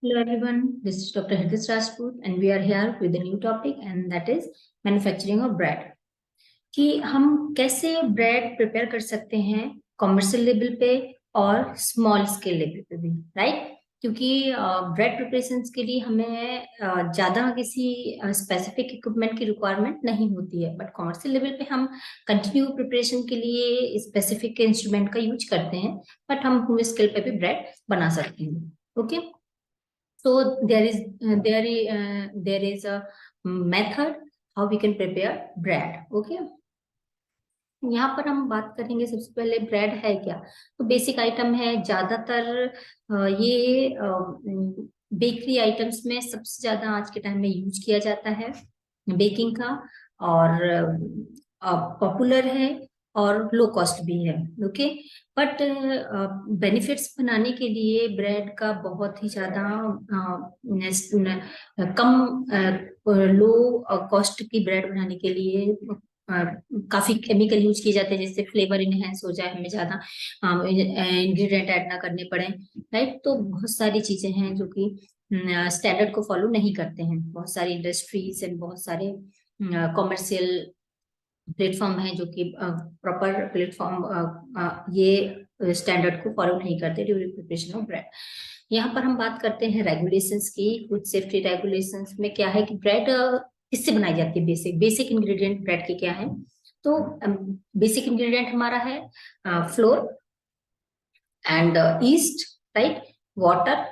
Hello everyone, this is Dr. Hitesh Rajput and we are here with a new topic and that is manufacturing of bread. कि हम कैसे bread prepare कर सकते हैं commercial level पे और small scale level पे भी, राइट? क्योंकि ब्रेड प्रिपरेशन के लिए हमें ज़्यादा किसी स्पेसिफिक इक्विपमेंट की रिक्वायरमेंट नहीं होती है, बट कमर्शियल लेवल पे हम कंटिन्यू प्रिपरेशन के लिए स्पेसिफिक इंस्ट्रूमेंट का यूज करते हैं, बट हम पूरे स्केल पे भी ब्रेड बना सकते हैं. Okay, so there is a method how we can prepare bread. Okay, यहाँ पर हम बात करेंगे. सबसे पहले ब्रेड है क्या, तो बेसिक आइटम है. ज्यादातर ये बेकरी आइटम्स में सबसे ज्यादा आज के टाइम में यूज किया जाता है बेकिंग का, और पॉपुलर है और लो कॉस्ट भी है. ओके, बट बेनिफिट्स बनाने के लिए ब्रेड का बहुत ही ज्यादा कम लो कॉस्ट की ब्रेड बनाने के लिए काफी केमिकल यूज किए जाते हैं, जिससे फ्लेवर इनहेंस हो जाए, हमें ज्यादा इंग्रेडिएंट ऐड ना करने पड़े, राइट? तो बहुत सारी चीजें हैं जो कि स्टैंडर्ड को फॉलो नहीं करते हैं. बहुत सारी इंडस्ट्रीज एंड बहुत सारे कॉमर्शियल प्लेटफॉर्म है जो कि प्रॉपर प्लेटफॉर्म ये स्टैंडर्ड को फॉलो नहीं करते ड्यूरिंग प्रिपरेशन ऑफ ब्रेड. यहाँ पर हम बात करते हैं रेगुलेशंस की. फूड सेफ्टी रेगुलेशंस में क्या है कि ब्रेड किससे बनाई जाती है. बेसिक इंग्रेडिएंट ब्रेड के क्या है, तो बेसिक इंग्रेडिएंट हमारा है flour and yeast, right, water.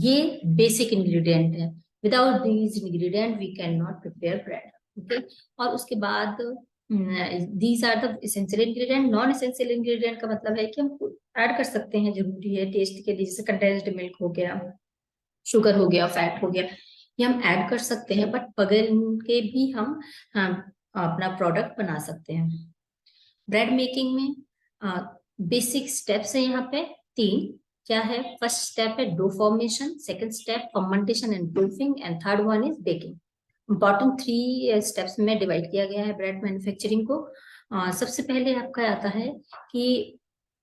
ये बेसिक इंग्रेडिएंट है. Without these ingredient we can not prepare bread. Okay, और उसके बाद these are the essential ingredient. Non essential ingredient का मतलब है कि हम ऐड कर सकते हैं, जरूरी है टेस्ट के लिए, जैसे कंडेंस्ड मिल्क हो गया, शुगर हो गया, फैट हो गया, ये हम ऐड कर सकते हैं, बट बगैर इनके भी हम अपना प्रोडक्ट बना सकते हैं. ब्रेड मेकिंग में बेसिक स्टेप्स है यहाँ पे 3. क्या है? फर्स्ट स्टेप है dough formation, second step fermentation and proofing, and third one is baking. Important 3 steps में डिवाइड किया गया है ब्रेड मैन्युफैक्चरिंग को. सबसे पहले आपका आता है कि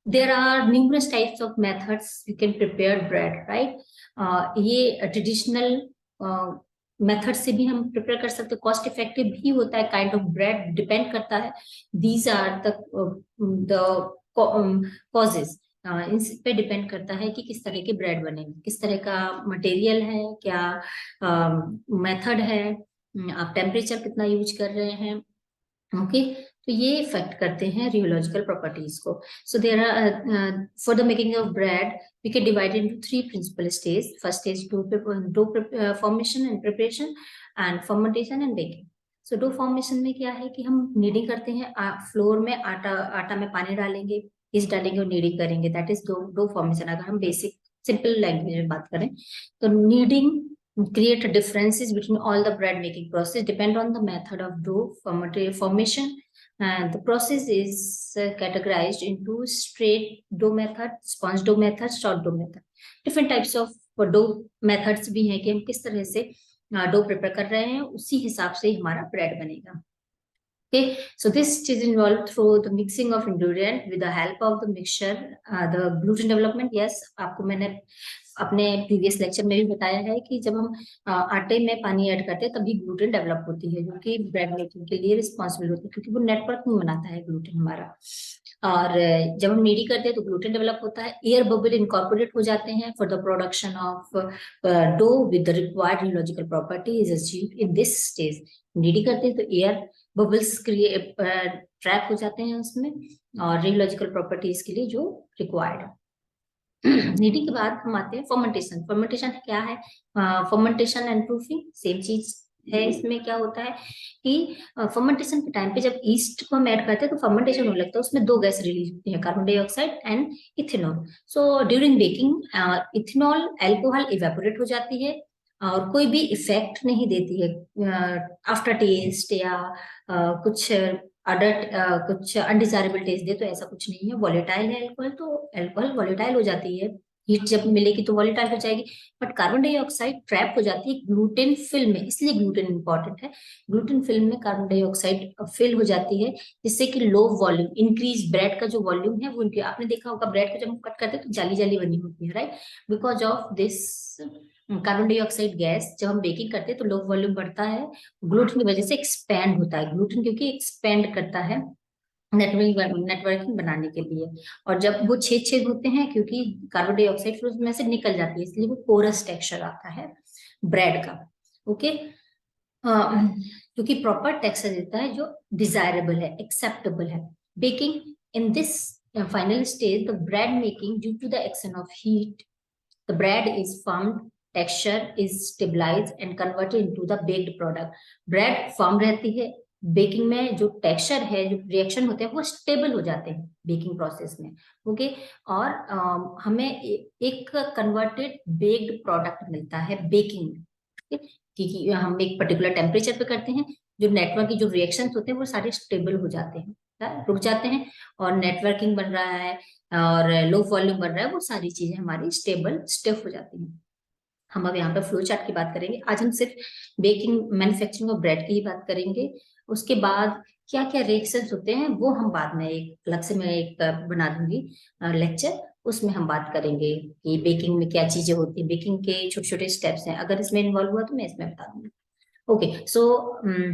there are numerous types of methods you can prepare bread, right? ये ट्रेडिशनल मेथड से भी हम प्रिपेयर कर सकते हैं, कॉस्ट इफेक्टिव भी होता है. काइंड ऑफ ब्रेड डिपेंड करता है. These are the causes. इस पे डिपेंड करता है कि किस तरह के ब्रेड बनेंगे, किस तरह का मटेरियल है, क्या मेथड है, आप टेम्परेचर कितना यूज कर रहे हैं. ओके, तो ये इफेक्ट करते हैं रियोलॉजिकल प्रॉपर्टीज को. So there are for the making of bread we can divide into 3 principal stage. First stage dough formation and preparation, and fermentation and baking. So dough formation में क्या है कि हम नीडिंग करते हैं. फ्लोर में आटा में पानी डालेंगे, ईस्ट डालेंगे और नीडिंग करेंगे. That is dough formation. अगर हम बेसिक सिंपल लैंग्वेज में बात करें तो kneading create differences between all the bread making process depend on the method of dough formation. And the process is categorized into straight dough method, sponge dough method, short dough method. Different types of dough methods भी हैं कि हम किस तरह से dough prepare कर रहे हैं, उसी हिसाब से हमारा ब्रेड बनेगा. Okay, so this is involved through the mixing of ingredient with the help of the mixture, the gluten development. Yes, आपको मैंने अपने प्रीवियस लेक्चर में भी बताया है कि जब हम आटे में पानी ऐड करते हैं तभी ग्लूटेन डेवलप होती है, जो कि ब्रेड मेकिंग के लिए रिस्पॉन्सिबल होती है, क्योंकि वो नेटवर्क में बनाता है ग्लूटेन हमारा. और जब हम नीडी करते हैं तो ग्लूटेन डेवलप होता है. एयर बबल इनकॉर्पोरेट हो जाते हैं for the production of dough with the required rheological property is achieved in this stage. Kneading करते हैं तो एयर बबल्स ट्रैप हो जाते हैं उसमें, और रियोलॉजिकल प्रॉपर्टीज के लिए जो रिक्वायर्ड है. नीडिंग के बाद हम आते हैं फर्मेंटेशन. फर्मेंटेशन क्या है? फर्मेंटेशन एंड प्रूफिंग सेम चीज है. इसमें क्या होता है कि फर्मेंटेशन के टाइम पे जब ईस्ट को हम ऐड करते हैं तो फर्मेंटेशन होने लगता है, उसमें 2 गैस रिलीज होती है, carbon dioxide and ethanol. So during baking ethanol alcohol evaporate हो जाती है और कोई भी इफेक्ट नहीं देती है आफ्टर टेस्ट या कुछ कुछ अनडिजायरेबल टेस्ट दे, तो ऐसा कुछ नहीं है. वॉलेटाइल है अल्कोहल, तो अल्कोहल वॉलेटाइल हो जाती है हीट जब मिलेगी तो वॉलेटाइल हो जाएगी। बट कार्बन डाइऑक्साइड ट्रैप हो जाती है ग्लूटेन फिल्म में, इसलिए ग्लूटेन इंपॉर्टेंट है। ग्लूटेन फिल्म में कार्बन डाइऑक्साइड फिल हो जाती है, जिससे कि लो वॉल्यूम इंक्रीज, ब्रेड का जो वॉल्यूम है वो increase। आपने देखा होगा ब्रेड को जब हम कट करते हैं तो जाली जाली बनी होती है, right. Because of this carbon dioxide gas, जब हम बेकिंग करते हैं तो लो वॉल्यूम बढ़ता है, ग्लूटेन की वजह से एक्सपैंड होता है। ग्लूटेन क्योंकि एक्सपैंड करता है नेटवर्किंग बनाने के लिए। और जब वो छेद छेद होते हैं, क्योंकि कार्बन डाइऑक्साइड फिर उसमें से निकल जाती है, इसलिए वो पोरस टेक्सचर आता है ब्रेड का। ओके, क्योंकि प्रॉपर टेक्सचर देता है जो डिजायरेबल है, एक्सेप्टेबल है। Baking in this final stage, the bread making due to the action of heat, the bread is firmed, texture is stabilize and converted into the baked product. Bread firm रहती है, baking में जो texture है, जो reaction होते हैं वो stable हो जाते हैं बेकिंग प्रोसेस में। ओके, और हमें एक कन्वर्टेड बेक्ड प्रोडक्ट मिलता है बेकिंग में। क्योंकि हम एक पर्टिकुलर टेम्परेचर पे करते हैं, जो नेटवर्क की जो रिएक्शंस होते हैं वो सारे स्टेबल हो जाते हैं, रुक जाते हैं, और नेटवर्किंग बन रहा है और लो वॉल्यूम बन रहा है, वो सारी चीजें हमारी स्टेबल स्टिफ हो जाती हैं। हम अब यहाँ पे फ्लो चार्ट की बात करेंगे। आज हम सिर्फ बेकिंग मैन्युफैक्चरिंग ऑफ ब्रेड की ही बात करेंगे। उसके बाद क्या क्या रिएक्शंस होते हैं वो हम बाद में एक अलग से मैं एक बना दूंगी लेक्चर, उसमें हम बात करेंगे कि बेकिंग में क्या चीजें होती है, बेकिंग के छोटे छोटे स्टेप्स हैं, अगर इसमें इन्वॉल्व हुआ तो मैं इसमें बता दूंगी। ओके, सो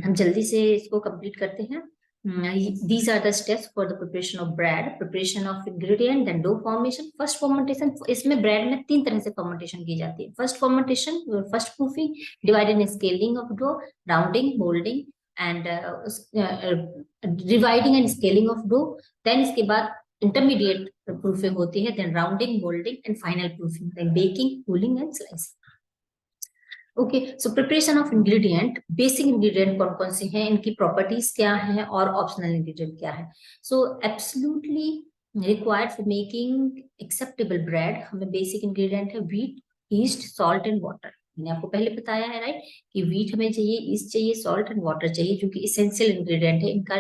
हम जल्दी से इसको कंप्लीट करते हैं। These are the steps for the preparation of bread: preparation of ingredient, then dough formation, first fermentation। इसमें ब्रेड में तीन तरह से फर्मेंटेशन की जाती है। First fermentation, first proofing, divided in scaling of dough, rounding, moulding and dividing and scaling of dough. Then इसके बाद इंटरमीडिएट प्रूफिंग होती है, then rounding, moulding and final proofing, then baking, cooling and slicing. Okay, so preparation of ingredient, basic ingredient कौन कौन से हैं, इनकी properties क्या हैं, और ऑप्शनल इंग्रेडिएंट क्या है। So absolutely required for making acceptable bread, हमें बेसिक इंग्रेडिएंट है wheat, east, salt and water. मैंने आपको पहले बताया है, राइट, कि व्हीट हमें चाहिए, ईस्ट चाहिए, सॉल्ट एंड वाटर चाहिए, जो कि इसेंशियल इंग्रेडिएंट है। इनका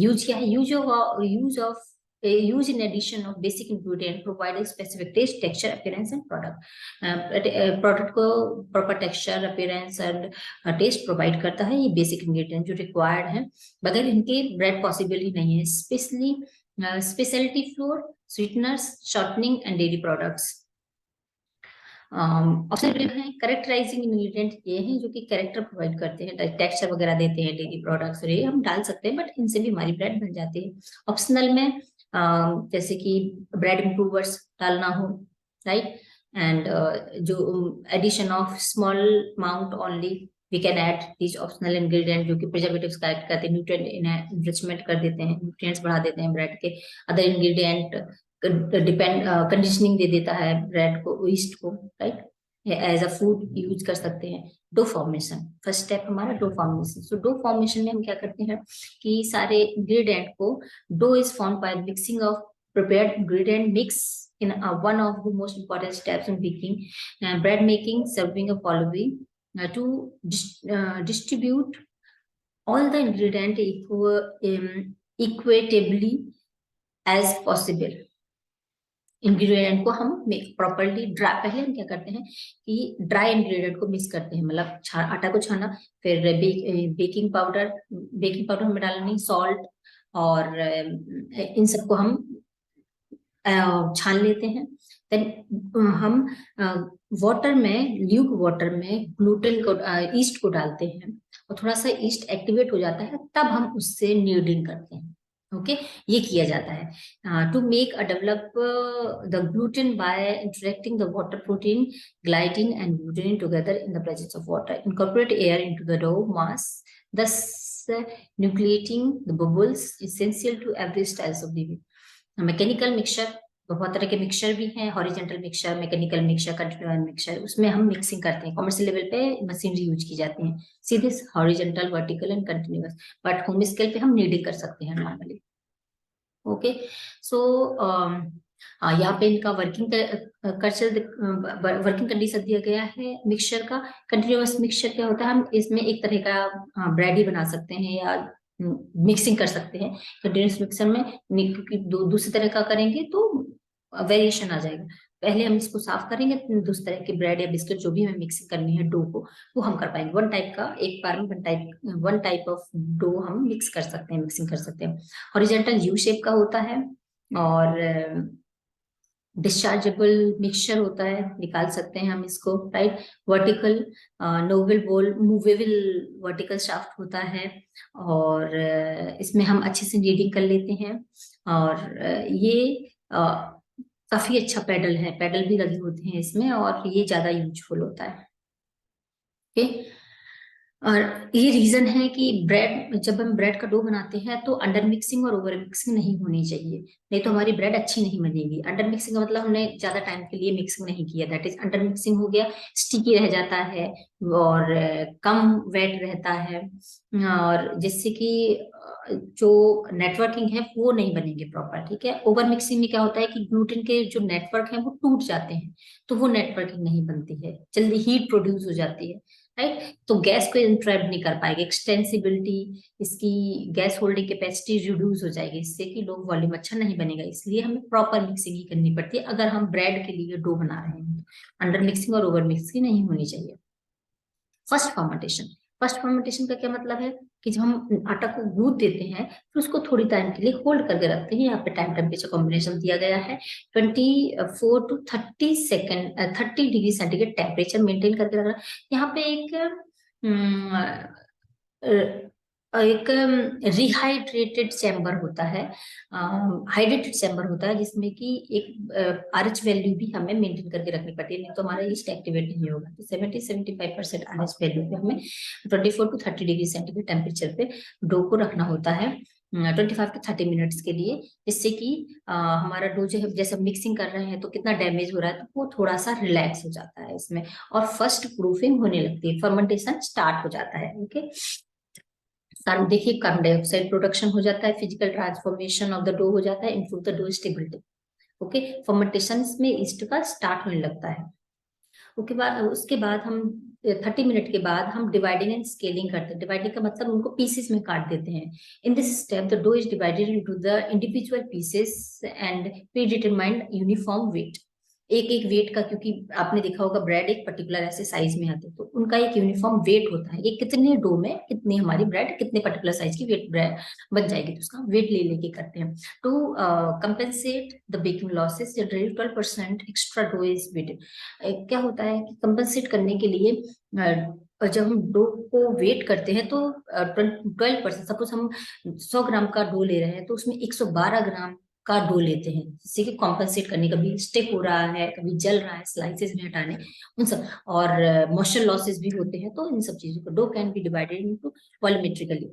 यूज क्या है, use of use in addition of basic ingredient provide a specific taste, texture, appearance and product। Product को proper texture, appearance and taste provide करता है। ये बेसिक इंग्रेडिएंट जो रिक्वायर्ड है, बगैर इनके ब्रेड पॉसिबल ही नहीं है। Specially speciality floor, sweeteners, shortening and dairy products. Option है करेक्टराइजिंग इंग्रेडिएंट, ये हैं जो कि कैरेक्टर प्रोवाइड करते हैं, टेक्सचर वगैरह देते हैं। डेयरी प्रोडक्ट्स ये हम डाल सकते हैं, बट इनसे भी हमारी ब्रेड बन जाती है। ऑप्शनल में जैसे कि ब्रेड इम्प्रूवर्स डालना हो, राइट, एंड जो addition of small amount only we can add this optional ingredient, जो कि प्रिजर्वेटिव्स करेक्ट करते हैं, न्यूट्रिएंट इनरिचमेंट कर देते हैं, न्यूट्रिएंट्स बढ़ा देते हैं ब्रेड के। अदर इंग्रेडिएंट डिपेंड कंडीशनिंग दे देता है ब्रेड को, ईस्ट को, right, as a food use कर सकते हैं। डो फॉर्मेशन, फर्स्ट स्टेप हमारा dough formation. So dough formation में हम क्या करते हैं कि सारे इंग्रेडिएंट को, dough is form by mixing of prepared ingredient mix in one of the most important steps in baking, bread making, serving a following to distribute all the ingredient equitably as possible। Ingredient को हम properly dry, पहले हम क्या करते हैं कि dry ingredient को mix करते हैं, मतलब आटा को छाना, फिर बेकिंग पाउडर हमें डालना नहीं, सॉल्ट, और इन सबको हम छान लेते हैं। देन हम वाटर में, ल्यूक वाटर में ग्लूटेन को, ईस्ट को डालते हैं, और थोड़ा सा ईस्ट एक्टिवेट हो जाता है, तब हम उससे न्यूडिंग करते हैं। ओके, ये किया जाता है to make a develop the gluten by interacting the water, protein, gliadin and gluten together in the presence of water, incorporate air into the dough mass, thus nucleating the bubbles essential to every styles of living। Mechanical mixture, बहुत तरह के mixture भी हैं, horizontal mixture, mechanical mixture, continuous mixture, उसमें हम mixing करते हैं। Commercial level पे मशीनरी यूज की जाती हैं, सीधे horizontal, vertical and continuous, but home scale पे हम नीडिंग कर सकते हैं नॉर्मली। ओके, सो यहाँ पे इनका वर्किंग कंडीशन दिया गया है मिक्सचर का। कंटिन्यूअस मिक्सचर क्या होता है, हम इसमें एक तरह का ब्रेड ही बना सकते हैं या मिक्सिंग कर सकते हैं। कंटिन्यूअस मिक्सर में क्योंकि दूसरी तरह का करेंगे तो वेरिएशन आ जाएगा। पहले हम इसको साफ करेंगे, दूसरे तरह के ब्रेड या बिस्किट जो भी हमें मिक्सिंग करनी है डो को, वो हम कर पाएंगे। वन टाइप का एक बार में वन टाइप ऑफ डो हम मिक्स कर सकते हैं, मिक्सिंग कर सकते हैं। हॉरिजॉन्टल यू शेप का होता है और डिस्चार्जेबल मिक्सचर होता है, निकाल सकते हैं हम इसको, राइट। वर्टिकल नोबल बोल मूवेबल वर्टिकल शाफ्ट होता है और इसमें हम अच्छे से नीडिंग कर लेते हैं। और ये काफी अच्छा पेडल है, पेडल भी लगे होते हैं इसमें और ये ज्यादा यूजफुल होता है। ओके। और ये रीजन है कि ब्रेड, जब हम ब्रेड का डो बनाते हैं तो अंडर मिक्सिंग और ओवर मिक्सिंग नहीं होनी चाहिए, नहीं तो हमारी ब्रेड अच्छी नहीं बनेगी। अंडर मिक्सिंग का मतलब हमने ज्यादा टाइम के लिए मिक्सिंग नहीं किया, दैट इज अंडर मिक्सिंग हो गया, स्टिकी रह जाता है और कम वेट रहता है और जिससे कि जो नेटवर्किंग है वो नहीं बनेंगे प्रॉपर, ठीक है। ओवर मिक्सिंग में क्या होता है कि ग्लूटेन के जो नेटवर्क है वो टूट जाते हैं, तो वो नेटवर्किंग नहीं बनती है, जल्दी हीट प्रोड्यूस हो जाती है, राइट। तो गैस को इंट्रैप नहीं कर पाएगी, एक्सटेंसिबिलिटी, इसकी गैस होल्डिंग कैपेसिटी रिड्यूस हो जाएगी, इससे कि लो वॉल्यूम अच्छा नहीं बनेगा। इसलिए हमें प्रॉपर मिक्सिंग ही करनी पड़ती है अगर हम ब्रेड के लिए डो बना रहे हैं। अंडर मिक्सिंग और ओवर मिक्सिंग नहीं होनी चाहिए। फर्स्ट फर्मेंटेशन, फर्स्ट फर्मेंटेशन का क्या मतलब है कि जब हम आटा को गूंथ देते हैं फिर उसको थोड़ी टाइम के लिए होल्ड करके रखते हैं। यहाँ पे टाइम टेम्परेचर कॉम्बिनेशन दिया गया है, 24 to 30 second, 30 degree centigrade temperature maintain करके रखना। यहाँ पे एक रिहाइड्रेटेड चैम्बर होता है, हाइड्रेटेड चैम्बर होता है जिसमें कि एक आरएच वैल्यू भी हमें मेंटेन करके रखनी पड़ती है, नहीं तो हमारा ईस्ट एक्टिवेट नहीं होगा। तो 70-75% आरएच वैल्यू पे हमें 24 to 30 डिग्री सेंटीग्रेड टेम्परेचर पे डो को रखना होता है 25 to 30 मिनट्स के लिए, जिससे कि हमारा डो जो है, जैसे मिक्सिंग कर रहे हैं तो कितना डैमेज हो रहा है तो वो थोड़ा सा रिलैक्स हो जाता है इसमें, और फर्स्ट प्रूफिंग होने लगती है, फर्मेंटेशन स्टार्ट हो जाता है। ओके। देखिए कार्बन डाइऑक्साइड प्रोडक्शन हो जाता है, physical transformation of the dough हो जाता है, improve the dough stability. Okay. Fermentation में ईस्ट का स्टार्ट होने लगता है। उसके बाद हम 30 मिनट के बाद हम डिवाइडिंग एंड स्केलिंग करते हैं। डिवाइडिंग का मतलब उनको पीसेस में काट देते हैं। In this step the dough is divided into the individual pieces and predetermined uniform weight. एक एक वेट का, क्योंकि आपने देखा होगा ब्रेड एक पर्टिकुलर ऐसे साइज में आते हैं तो उनका एक यूनिफॉर्म वेट होता है, ये कितने डो में कितनी हमारी ब्रेड कितने पर्टिकुलर साइज की वेट ब्रेड बन जाएगी, तो उसका वेट ले लेके करते हैं। To compensate the baking losses generally 12% extra dough is weighted. क्या होता है कि कंपेंसेट करने के लिए जब हम डो को वेट करते हैं तो 12%, सपोज हम 100 ग्राम का डो ले रहे हैं तो उसमें 112 ग्राम का डो लेते हैं, जिससे कि कॉम्पनसेट करने, कभी स्टिक हो रहा है कभी जल रहा है स्लाइसेस में हटाने उन सब, और मॉइस्चर लॉसेस भी होते हैं, तो इन सब चीजों को dough can be divided into volumetrically.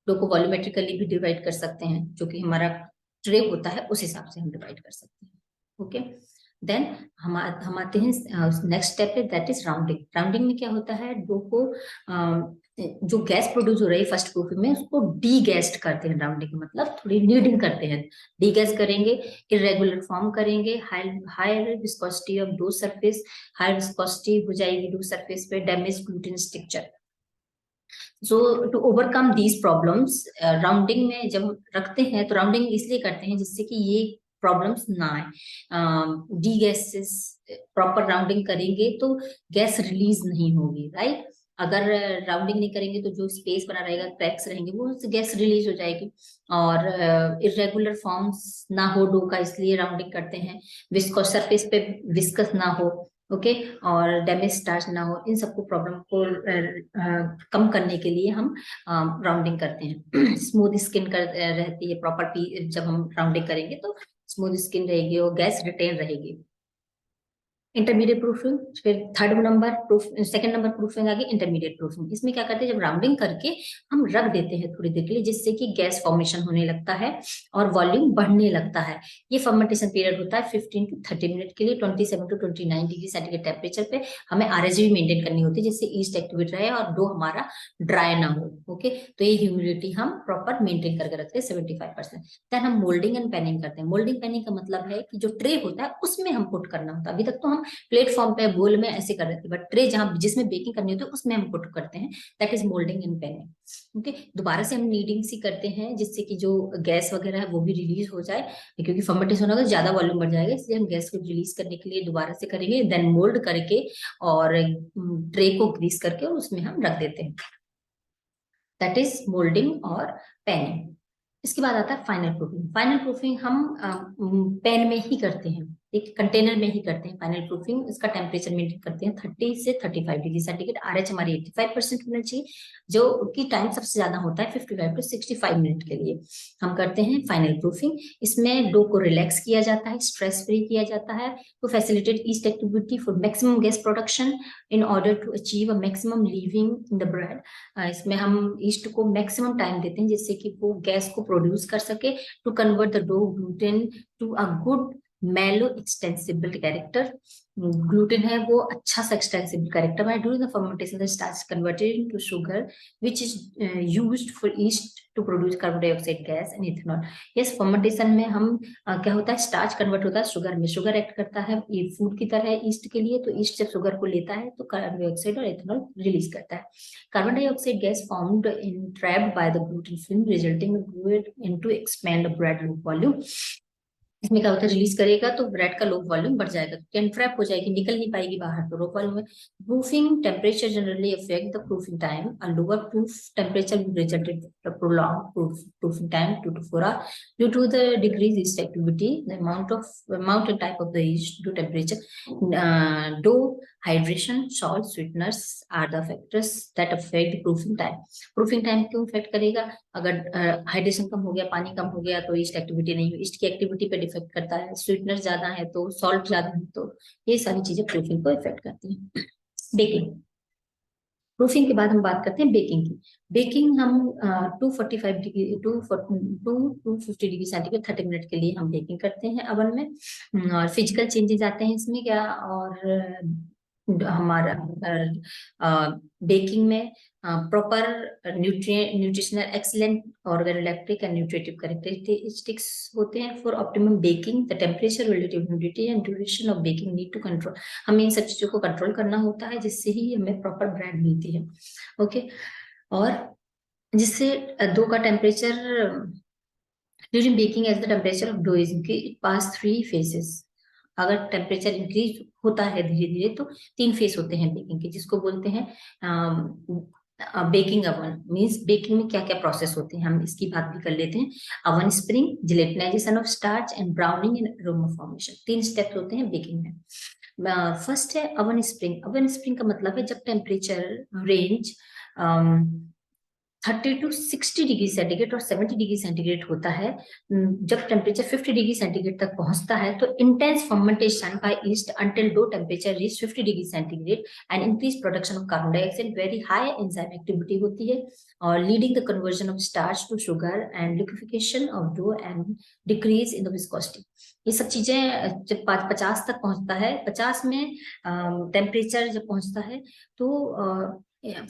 Dough को वॉल्यूमेट्रिकली भी डिवाइड कर सकते हैं, जो कि हमारा ट्रे होता है उस हिसाब से हम डिवाइड कर सकते हैं। ओके। देन हम आते हैं नेक्स्ट स्टेप पे, दैट इज राउंडिंग। राउंडिंग में क्या होता है, डो को जो गैस प्रोड्यूस हो रही है फर्स्ट प्रूफिंग में उसको डी गैस्ड करते हैं। राउंडिंग का मतलब थोड़ी नीडिंग करते हैं, डी गैस करेंगे, इरेगुलर फॉर्म करेंगे, higher viscosity of dough surface, higher viscosity हो जाएगी डो सरफेस पे, damage gluten structure. So to overcome these problems, rounding में जब हम रखते हैं तो राउंडिंग इसलिए करते हैं जिससे कि ये प्रॉब्लम्स ना आए। डी गैसेस प्रॉपर राउंडिंग करेंगे तो गैस रिलीज नहीं होगी, राइट। अगर राउंडिंग नहीं करेंगे तो जो स्पेस बना रहेगा, क्रैक्स रहेंगे, वो गैस रिलीज हो जाएगी। और इरेगुलर फॉर्म्स ना हो डो का, इसलिए राउंडिंग करते हैं। विस्कोस सरफेस पे विस्कस ना हो, ओके, और डैमेज स्टार्च ना हो, इन सबको प्रॉब्लम को कम करने के लिए हम राउंडिंग करते हैं। स्मूथ स्किन रहती है प्रॉपर, जब हम राउंडिंग करेंगे तो स्मूथ स्किन रहेगी और गैस रिटेन रहेगी। इंटरमीडिएट प्रूफिंग, फिर third number proof, second number proofing आ गई इंटरमीडिएट प्रूफिंग। इसमें क्या करते हैं, जब राउंडिंग करके हम रख देते हैं थोड़ी देर के लिए, जिससे कि गैस फॉर्मेशन होने लगता है और वॉल्यूम बढ़ने लगता है। ये फर्मेंटेशन पीरियड होता है 15 to 30 मिनट के लिए, 27 to 29 डिग्री सेंटीग्रेड टेम्परेचर पे हमें आरएच भी मेंटेन करनी होती है, जिससे ईस्ट एक्टिवेट रहे और डो हमारा ड्राई ना हो। ओके। तो ये ह्यूमिडिटी हम प्रॉपर मेंटेन करके रखते हैं 75%। देन हम मोल्डिंग एंड पैनिंग करते हैं। मोल्डिंग पैनिंग का मतलब है कि जो ट्रे होता है उसमें हम पुट करना होता है। अभी तक तो हम हम प्लेटफॉर्म पे बोल में ऐसे कर देते हैं, बट ट्रे जहाँ जिसमें बेकिंग करनी होती है उसमें हम पुट करते हैं, that is moulding and panning. Okay, दोबारा से हम नीडिंग सी करते हैं जिससे कि जो गैस वगैरह है वो भी रिलीज हो जाए, क्योंकि फर्मेंटेशन होगा ज्यादा वॉल्यूम बढ़ जाएगा, इसलिए हम गैस को रिलीज करने के लिए दोबारा से करेंगे, देन मोल्ड करके और ट्रे को ग्रीस करके और उसमें हम रख देते हैं, दैट इज मोल्डिंग और पेनिंग। इसके बाद आता है फाइनल प्रूफिंग। फाइनल प्रूफिंग हम पेन में ही करते हैं, एक कंटेनर में ही करते हैं फाइनल प्रूफिंग। इसका टेम्परेचर मेंटेन करते हैं 30 से 35 डिग्री सेंटीग्रेड। आरएच हमारी 85% होना चाहिए, जो कि टाइम सबसे ज्यादा होता है 55 टू 65 मिनट के लिए हम करते हैं फाइनल प्रूफिंग। इसमें डो को रिलैक्स किया जाता है, स्ट्रेस फ्री किया जाता है to facilitate yeast activity for maximum gas production in order to achieve a maximum leavening in the bread. इसमें हम ईस्ट को मैक्सिमम टाइम देते हैं जिससे कि वो गैस को प्रोड्यूस कर सके, to convert the dough gluten to a good mellow extensible character. Gluten है वो अच्छा सा एक्सटेंसिबल कैरेक्टर है। During the fermentation the starch converted into sugar which is used for yeast to produce carbon dioxide gas and ethanol. Yes, fermentation में हम क्या होता है, स्टार्च कन्वर्ट होता है शुगर में, शुगर एक्ट करता है ये फूड की तरह ईस्ट के लिए, तो ईस्ट जब शुगर को लेता है तो कार्बन डाइऑक्साइड और इथेनॉल रिलीज करता है। Carbon dioxide gas formed in trapped by the gluten film, resulting in fluid into expand the bread loop volume. इसमें क्या होता है, रिलीज करेगा तो ब्रेड का लोब वॉल्यूम बढ़ जाएगा, ट्रैप हो जाएगी, निकल नहीं पाएगी बाहर, तो लोब वॉल्यूम में। Proofing temperature generally affect the proofing time. A lower proof temperature resulted prolong proofing time 2 to 4 hours due to the decreased yeast activity, the amount and type of the yeast, due temperature, dough hydration, salt, sweeteners are the factors that affect the proofing time. Proofing time क्यों effect करेगा, अगर hydration कम हो गया, पानी कम हो गया तो east activity नहीं हुई, ईस्ट की एक्टिविटी पे डिफेक्ट करता है, स्वीटनर ज्यादा है तो, सॉल्ट ज्यादा है तो, ये सारी चीजें प्रूफिंग को इफेक्ट करती हैं। बेकिंग, प्रूफिंग के बाद हम बात करते हैं बेकिंग की। बेकिंग हम 250 डिग्री सेंटीग्रेड 30 मिनट के लिए हम बेकिंग करते हैं अवन में। और फिजिकल चेंजेस आते हैं इसमें क्या, और हमारा बेकिंग में proper nutritional excellent organoleptic and nutritive characteristics होते हैं for optimum baking. The temperature, relative humidity and duration of baking need to control. हमें इन सब चीजों को कंट्रोल करना होता है जिससे ही हमें प्रॉपर ब्रेड मिलती है। ओके, और जिससे डो का temperature during baking as the temperature of dough is it pass 3 phases। अगर टेम्परेचर इंक्रीज होता है धीरे धीरे तो 3 फेस होते हैं बेकिंग के, जिसको बोलते हैं बेकिंग अवन। मींस बेकिंग में क्या क्या प्रोसेस होते हैं हम इसकी बात भी कर लेते हैं। Oven spring, gelatinization of starch and browning and aroma formation, 3 steps होते हैं बेकिंग में। फर्स्ट है अवन स्प्रिंग। अवन स्प्रिंग का मतलब है जब temperature range 30 to 60 degree centigrade और 70 डिग्री सेंटीग्रेड होता है, जब टेम्परेचर 50 डिग्री सेंटीग्रेड तक पहुंचता है तो intense fermentation by yeast until dough temperature reach 50 degree centigrade and increase production of carbon dioxide, very high enzyme activity होती है, और leading the conversion of starch to sugar and liquefication of dough and decrease in the viscosity. ये सब चीजें जब 50 तक पहुंचता है, 50 में टेम्परेचर जब पहुंचता है तो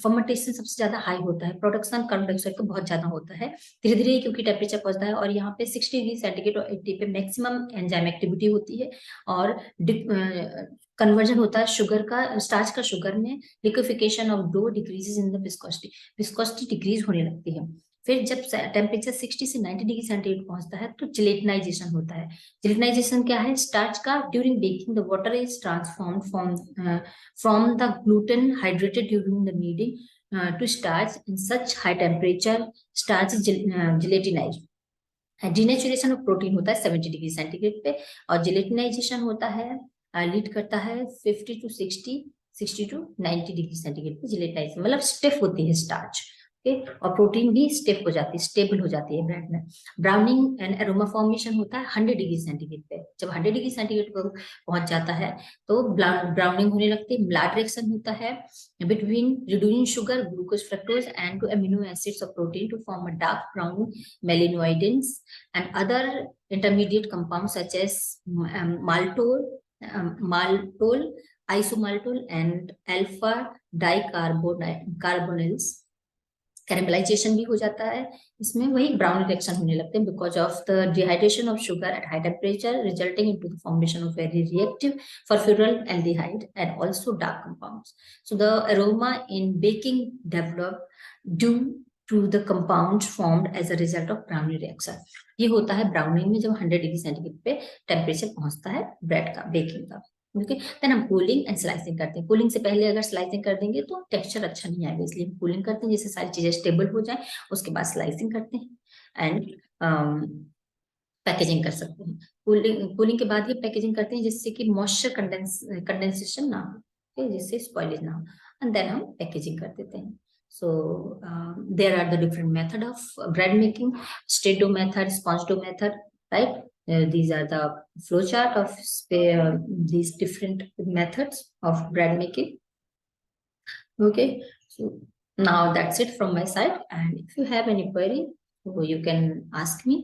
फर्मेंटेशन सबसे ज्यादा हाई होता है, प्रोडक्शन कार्बन डाइऑक्साइड का बहुत ज्यादा होता है धीरे धीरे, क्योंकि टेम्परेचर पहुंचता है, और यहाँ पे 60 डिग्री सेंटीग्रेड और 80 पे मैक्सिमम एंजाइम एक्टिविटी होती है, और कन्वर्जन होता है शुगर का, स्टार्च का शुगर में, liquefication of dough decreases in the viscosity, viscosity decrease होने लगती है। फिर जब टेम्परेचर 60 से 90 डिग्री सेंटीग्रेड पहुंचता है तो जिलेटिनाइजेशन होता है। जिलेटिनाइजेशन क्या है, स्टार्च का during baking the water is transformed from the gluten hydrated during the kneading to starch in such high temperature starch is gelatinized। Denaturation of protein होता है 70 डिग्री सेंटीग्रेड पे, और जिलेटिनाइजेशन होता है लीड करता है 50 to 60 to 90 डिग्री सेंटीग्रेड पे। Gelatinisation मतलब स्टिफ होती है स्टार्च, ओके, और प्रोटीन भी स्टिफ हो जाती है, स्टेबल हो जाती है ब्रेड में। ब्राउनिंग एंड एरोमा फॉर्मेशन होता है 100 डिग्री सेंटीग्रेड पे। जब 100 डिग्री सेंटीग्रेड पर पहुंच जाता है तो ब्राउनिंग होने लगती है, ब्लड रिएक्शन होता है between reducing sugar, glucose, fructose and to amino acids of protein to form a dark brown melanoidins and other intermediate compounds such as maltol, isomaltol and alpha dicarbonyls कैरेमलाइजेशन भी हो जाता है, इसमें वही ब्राउन रिएक्शन होने लगते हैं because of the dehydration of sugar at high temperature resulting into the formation of very reactive furfural aldehyde and also dark compounds. So the aroma in baking develop due to the compounds formed as a result of browning reaction. ये होता है browning में जब 100 degree centigrade पे temperature पहुंचता है bread का, baking का. ओके, देन हम कूलिंग एंड स्लाइसिंग करते हैं. कूलिंग से पहले अगर स्लाइसिंग कर देंगे तो टेक्सचर अच्छा नहीं आएगा, इसलिए हम कूलिंग करते हैं जिससे सारी चीजें स्टेबल हो जाए. उसके बाद स्लाइसिंग करते हैं एंड पैकेजिंग कर सकते हैं. कूलिंग के बाद ही पैकेजिंग करते हैं जिससे कि मॉइस्चर कंडेंसेशन ना हो, okay, जिससे स्पॉइलेज ना हो, एंड देन हम पैकेजिंग कर देते हैं. So there are the different method of bread making: straight dough method, sponge dough method, right? These are the flow chart of these different methods of bread making. Okay, so now that's it from my side. And if you have any query, so you can ask me,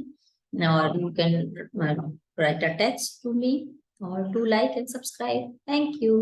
or you can write a text to me, or do like and subscribe. Thank you.